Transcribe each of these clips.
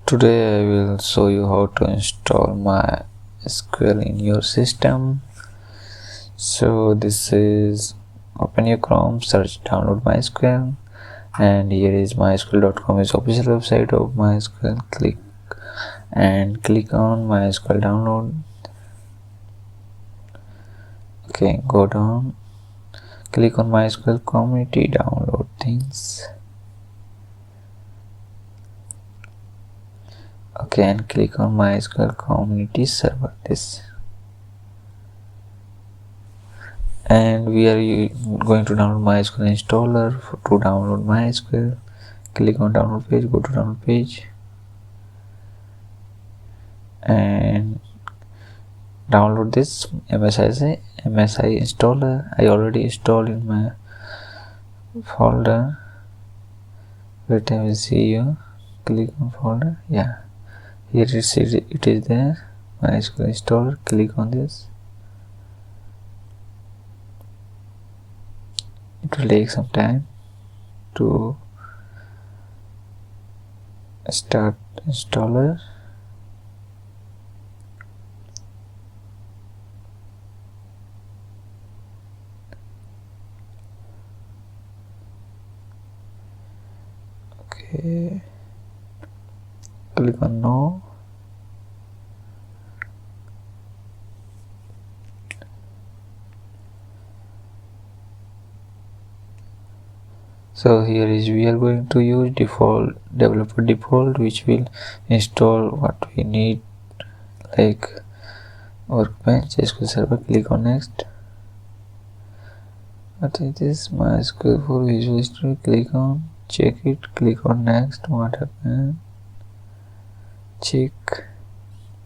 Today I will show you how to install MySql in your system. So this is, open your Chrome, search download MySql, and here is MySql.com is official website of MySql. Click on MySql download. Okay, go down, click on MySql community, download things. Okay, and click on MySql community server, this, and we are going to download MySql installer. To download MySql, click on download page, go to download page and download this MSI installer. I already installed in my folder. Wait, I will see you. Click on folder. Yeah, here it is there, MySql installer. Click on this. It will take some time to start installer. Okay, click on no. So here is, we are going to use developer default, which will install what we need, like workbench, SQL server. Click on next. What is this? MySql for Visual Studio. Click on, check it. Click on next. What happened? Check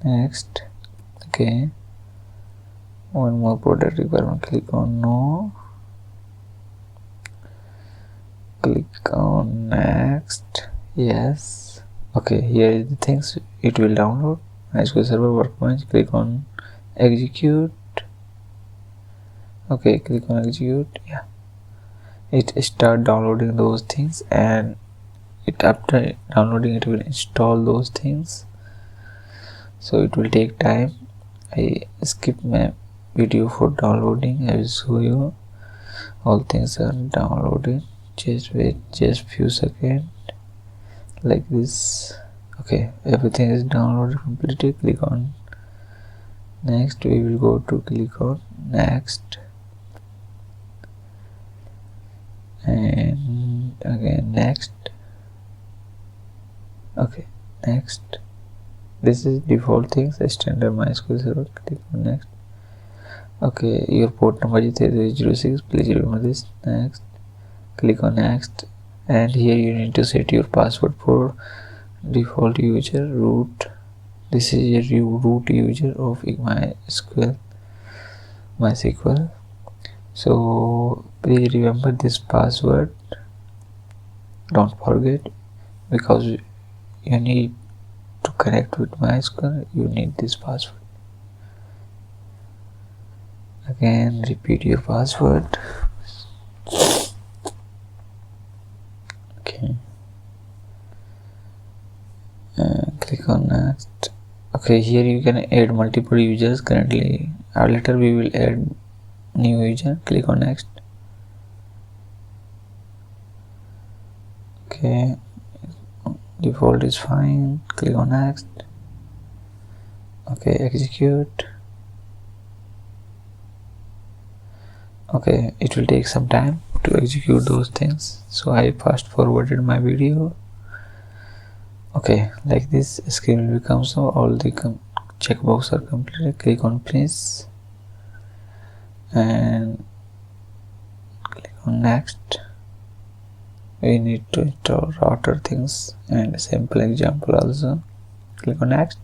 next. Okay, one more product requirement. Click on no. Click on next. Yes. Okay, here is the things it will download. MySql server, workbench. Click on execute. Okay, click on execute. Yeah, it start downloading those things, and after downloading it will install those things, so it will take time. I skip my video for downloading. I will show you all things are downloaded. Just wait just few seconds, like this. Okay, everything is downloaded completely. Click on next. We will go to click on next, and again next. Okay, next. This is default things, standard MySql server. Click on next. Okay, your port number is 3006. Please remember this. Next. Click on next, and here you need to set your password for default user root. This is your root user of MySql. So please remember this password. Don't forget, because you need to connect with MySql. You need this password. Again, repeat your password. Okay, and click on next. Okay, here you can add multiple users. Currently, or later we will add new user. Click on next. Okay, default is fine. Click on next. Okay, execute. Okay, it will take some time to execute those things, so I fast forwarded my video. Okay, like this screen will become, so all the checkboxes are completed. Click on finish and click on next. We need to install router things and a sample example also. Click on next.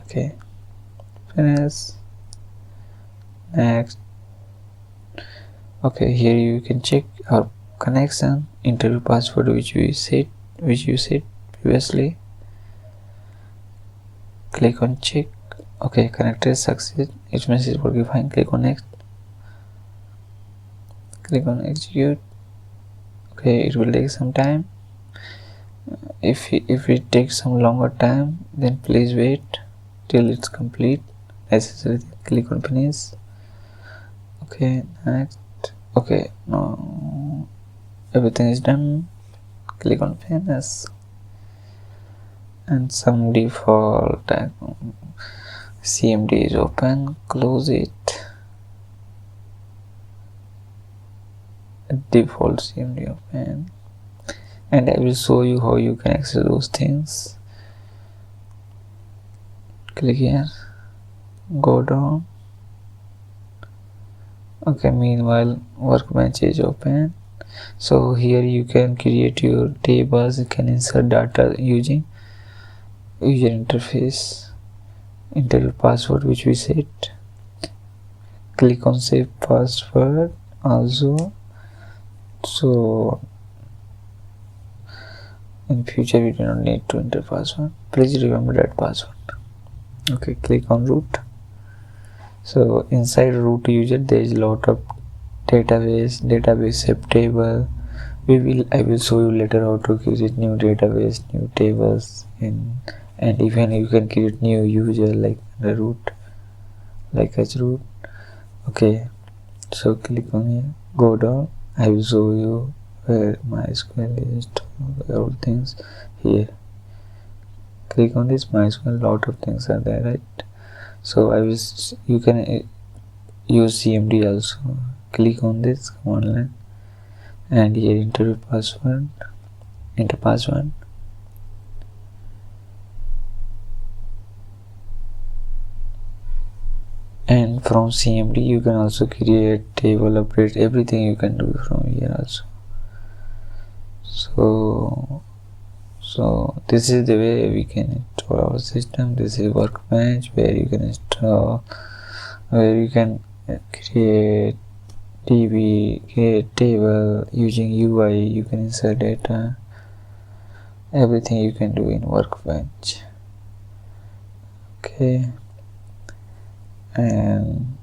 Okay, finish. Next. Okay, here you can check our connection, interview password which you set previously. Click on check. Okay, connected success. It means it's working fine. Click on next. Click on execute. Okay, it will take some time. If it takes some longer time, then please wait till it's complete. Necessary, click on finish. Okay, next. Okay, no, everything is done. Click on finish, and some default CMD is open. Close it. Default CMD open, and I will show you how you can access those things. Click here, go down. Okay, meanwhile workbench is open. So here you can create your tables, you can insert data using user interface. Enter your password which we set. Click on save password also. So in future we do not need to enter password. Please remember that password. Okay, click on root. So inside root user there is a lot of database shape table. I will show you later how to create new database, new tables, and even you can create new user like the root, like as root. Okay, so click on here, go down. I will show you where MySql is, all things here. Click on this MySql, lot of things are there, right? So you can use CMD also. Click on this command line, and here enter password. And from CMD you can also create table, update, everything you can do from here also. So this is the way we can install our system. This is workbench where you can install, where you can create DB, create table using UI, you can insert data, everything you can do in workbench. Okay, and